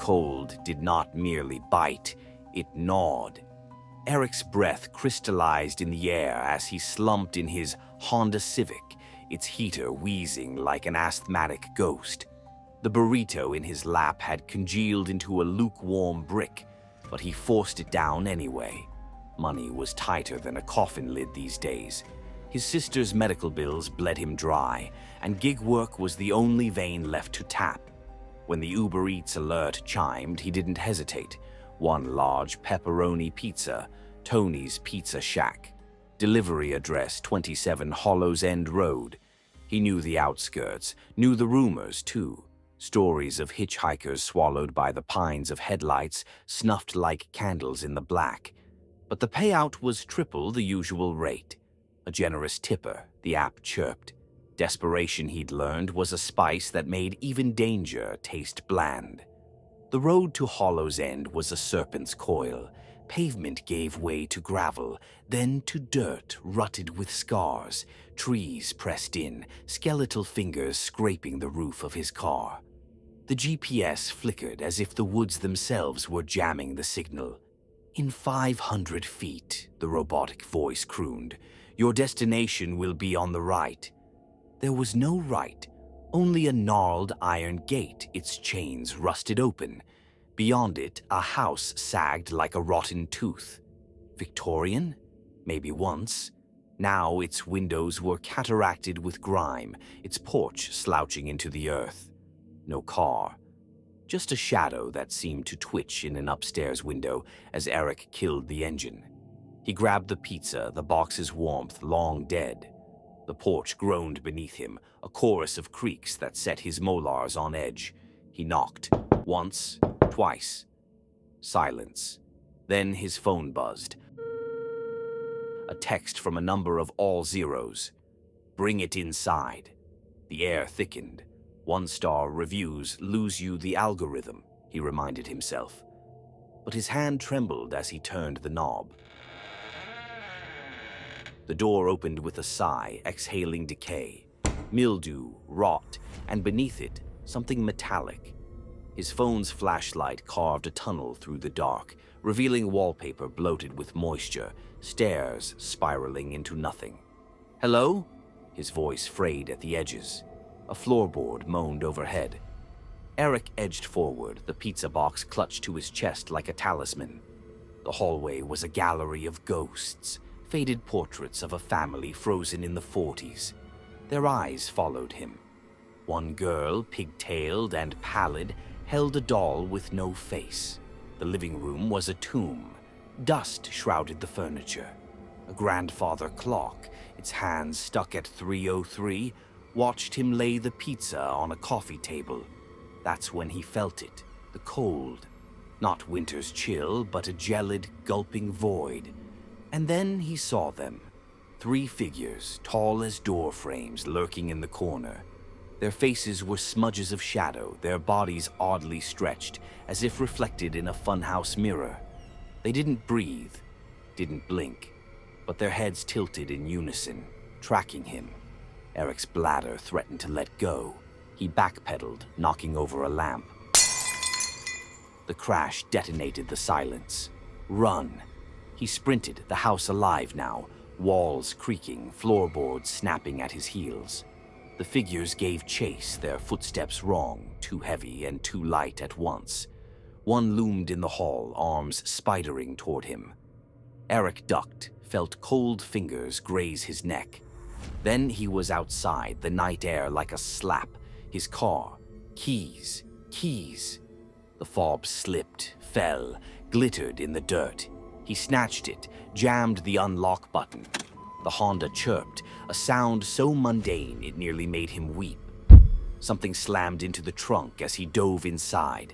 cold did not merely bite, it gnawed. Eric's breath crystallized in the air as he slumped in his Honda Civic, its heater wheezing like an asthmatic ghost. The burrito in his lap had congealed into a lukewarm brick, but he forced it down anyway. Money was tighter than a coffin lid these days. His sister's medical bills bled him dry, and gig work was the only vein left to tap. When the Uber Eats alert chimed, he didn't hesitate. One large pepperoni pizza, Tony's Pizza Shack. Delivery address 27 Hollows End Road. He knew the outskirts, knew the rumors too. Stories of hitchhikers swallowed by the pines of headlights, snuffed like candles in the black. But the payout was triple the usual rate. A generous tipper, the app chirped. Desperation, he'd learned, was a spice that made even danger taste bland. The road to Hollow's End was a serpent's coil. Pavement gave way to gravel, then to dirt rutted with scars, trees pressed in, skeletal fingers scraping the roof of his car. The GPS flickered as if the woods themselves were jamming the signal. "In 500 feet, the robotic voice crooned. "Your destination will be on the right." There was no right, only a gnarled iron gate, its chains rusted open. Beyond it, a house sagged like a rotten tooth. Victorian? Maybe once. Now its windows were cataracted with grime, its porch slouching into the earth. No car. Just a shadow that seemed to twitch in an upstairs window as Eric killed the engine. He grabbed the pizza, the box's warmth long dead. The porch groaned beneath him, a chorus of creaks that set his molars on edge. He knocked. Once, twice. Silence. Then his phone buzzed. A text from a number of all zeros. "Bring it inside." The air thickened. One-star reviews lose you the algorithm, he reminded himself. But his hand trembled as he turned the knob. The door opened with a sigh, exhaling decay. Mildew, rot, and beneath it, something metallic. His phone's flashlight carved a tunnel through the dark, revealing wallpaper bloated with moisture, stairs spiraling into nothing. "Hello?" His voice frayed at the edges. A floorboard moaned overhead. Eric edged forward, the pizza box clutched to his chest like a talisman. The hallway was a gallery of ghosts, faded portraits of a family frozen in the 40s. Their eyes followed him. One girl, pigtailed and pallid, held a doll with no face. The living room was a tomb. Dust shrouded the furniture. A grandfather clock, its hands stuck at 3:03, watched him lay the pizza on a coffee table. That's when he felt it, the cold. Not winter's chill, but a gelid, gulping void. And then he saw them. 3 figures, tall as door frames, lurking in the corner. Their faces were smudges of shadow, their bodies oddly stretched, as if reflected in a funhouse mirror. They didn't breathe, didn't blink, but their heads tilted in unison, tracking him. Eric's bladder threatened to let go. He backpedaled, knocking over a lamp. The crash detonated the silence. Run. He sprinted, the house alive now, walls creaking, floorboards snapping at his heels. The figures gave chase, their footsteps wrong, too heavy and too light at once. One loomed in the hall, arms spidering toward him. Eric ducked, felt cold fingers graze his neck. Then he was outside, the night air like a slap. His car. Keys. The fob slipped, fell, glittered in the dirt. He snatched it, jammed the unlock button. The Honda chirped, a sound so mundane it nearly made him weep. Something slammed into the trunk as he dove inside.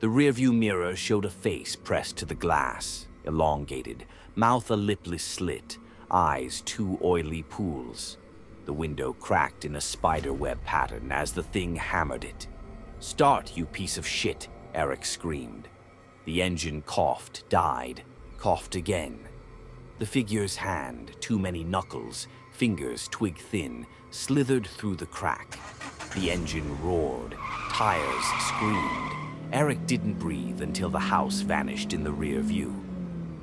The rearview mirror showed a face pressed to the glass, elongated, mouth a lipless slit, eyes 2 oily pools. The window cracked in a spiderweb pattern as the thing hammered it. "Start, you piece of shit," Eric screamed. The engine coughed, died, coughed again. The figure's hand, too many knuckles, fingers twig-thin, slithered through the crack. The engine roared, tires screamed. Eric didn't breathe until the house vanished in the rear view.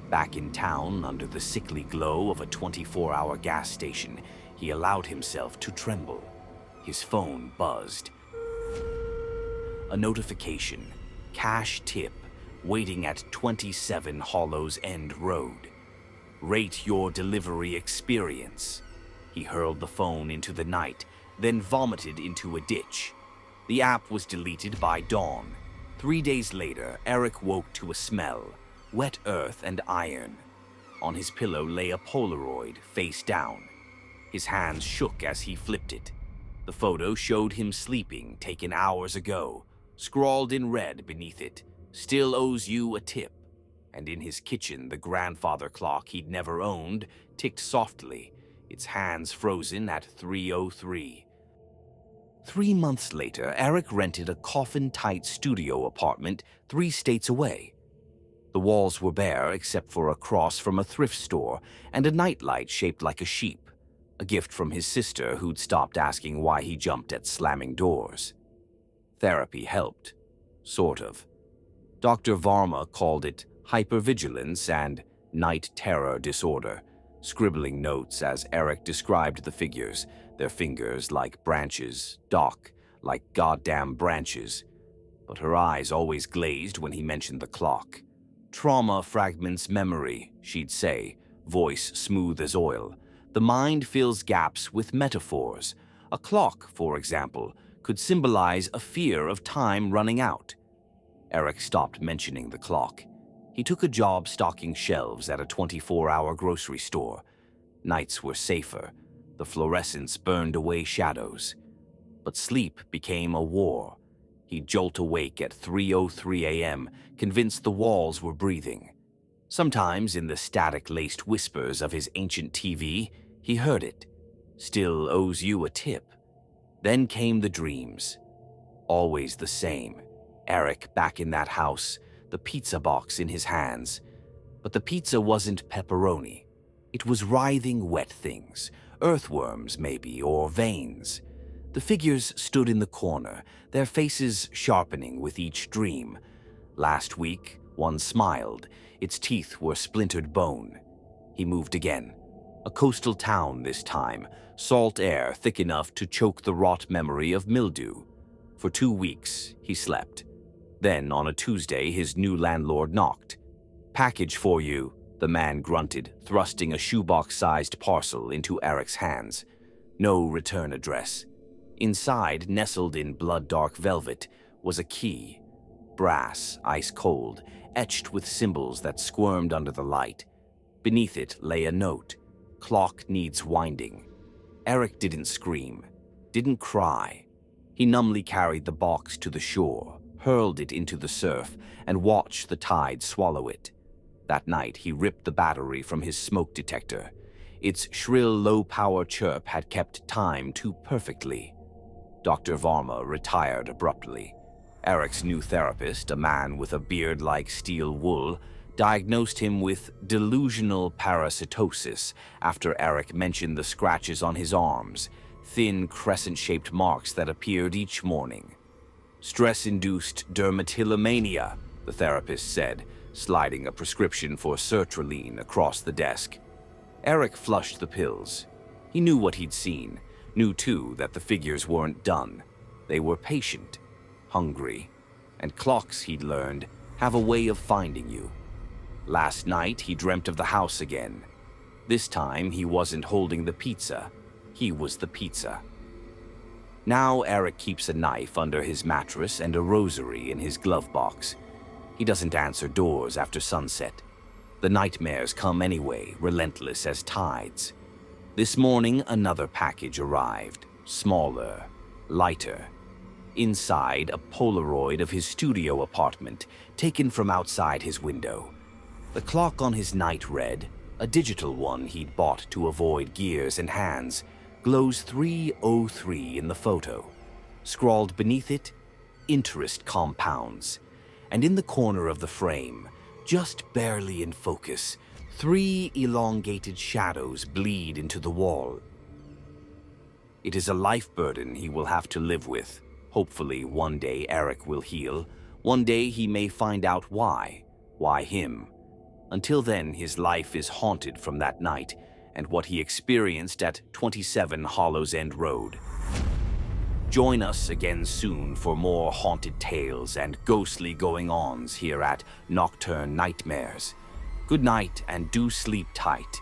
Back in town, under the sickly glow of a 24-hour gas station, he allowed himself to tremble. His phone buzzed. A notification. Cash tip. Waiting at 27 Hollows End Road. Rate your delivery experience. He hurled the phone into the night, then vomited into a ditch. The app was deleted by dawn. 3 days later, Eric woke to a smell. Wet earth and iron. On his pillow lay a Polaroid, face down. His hands shook as he flipped it. The photo showed him sleeping, taken hours ago. Scrawled in red beneath it, "Still owes you a tip." And in his kitchen, the grandfather clock he'd never owned ticked softly, its hands frozen at 3:03. 3 months later, Eric rented a coffin-tight studio apartment 3 states away. The walls were bare except for a cross from a thrift store and a nightlight shaped like a sheep, a gift from his sister who'd stopped asking why he jumped at slamming doors. Therapy helped. Sort of. Dr. Varma called it hypervigilance and night terror disorder, scribbling notes as Eric described the figures, their fingers like branches, Doc like goddamn branches. But her eyes always glazed when he mentioned the clock. Trauma fragments memory, she'd say, voice smooth as oil. The mind fills gaps with metaphors. A clock, for example, could symbolize a fear of time running out. Eric stopped mentioning the clock. He took a job stocking shelves at a 24-hour grocery store. Nights were safer. The fluorescence burned away shadows. But sleep became a war. He'd jolt awake at 3:03 a.m., convinced the walls were breathing. Sometimes, in the static-laced whispers of his ancient TV, he heard it. "Still owes you a tip." Then came the dreams. Always the same. Eric back in that house, the pizza box in his hands. But the pizza wasn't pepperoni. It was writhing wet things, earthworms maybe, or veins. The figures stood in the corner, their faces sharpening with each dream. Last week, one smiled. Its teeth were splintered bone. He moved again. A coastal town this time, salt air thick enough to choke the rot memory of mildew. For 2 weeks, he slept. Then, on a Tuesday, his new landlord knocked. "Package for you," the man grunted, thrusting a shoebox-sized parcel into Eric's hands. No return address. Inside, nestled in blood-dark velvet, was a key. Brass, ice-cold, etched with symbols that squirmed under the light. Beneath it lay a note. "Clock needs winding." Eric didn't scream, didn't cry. He numbly carried the box to the shore, hurled it into the surf, and watched the tide swallow it. That night, he ripped the battery from his smoke detector. Its shrill, low-power chirp had kept time too perfectly. Dr. Varma retired abruptly. Eric's new therapist, a man with a beard like steel wool, diagnosed him with delusional parasitosis after Eric mentioned the scratches on his arms, thin crescent-shaped marks that appeared each morning. "Stress-induced dermatillomania," the therapist said, sliding a prescription for sertraline across the desk. Eric flushed the pills. He knew what he'd seen, knew too that the figures weren't done. They were patient, hungry, and clocks, he'd learned, have a way of finding you. Last night, he dreamt of the house again. This time, he wasn't holding the pizza. He was the pizza. Now Eric keeps a knife under his mattress and a rosary in his glove box. He doesn't answer doors after sunset. The nightmares come anyway, relentless as tides. This morning, another package arrived, smaller, lighter. Inside, a Polaroid of his studio apartment, taken from outside his window. The clock on his night read, a digital one he'd bought to avoid gears and hands, glows 3:03 in the photo. Scrawled beneath it, "Interest compounds." And in the corner of the frame, just barely in focus, 3 elongated shadows bleed into the wall. It is a life burden he will have to live with. Hopefully, one day Eric will heal. One day he may find out why. Why him? Until then, his life is haunted from that night and what he experienced at 27 Hollows End Road. Join us again soon for more haunted tales and ghostly going-ons here at Nocturne Nightmares. Good night and do sleep tight.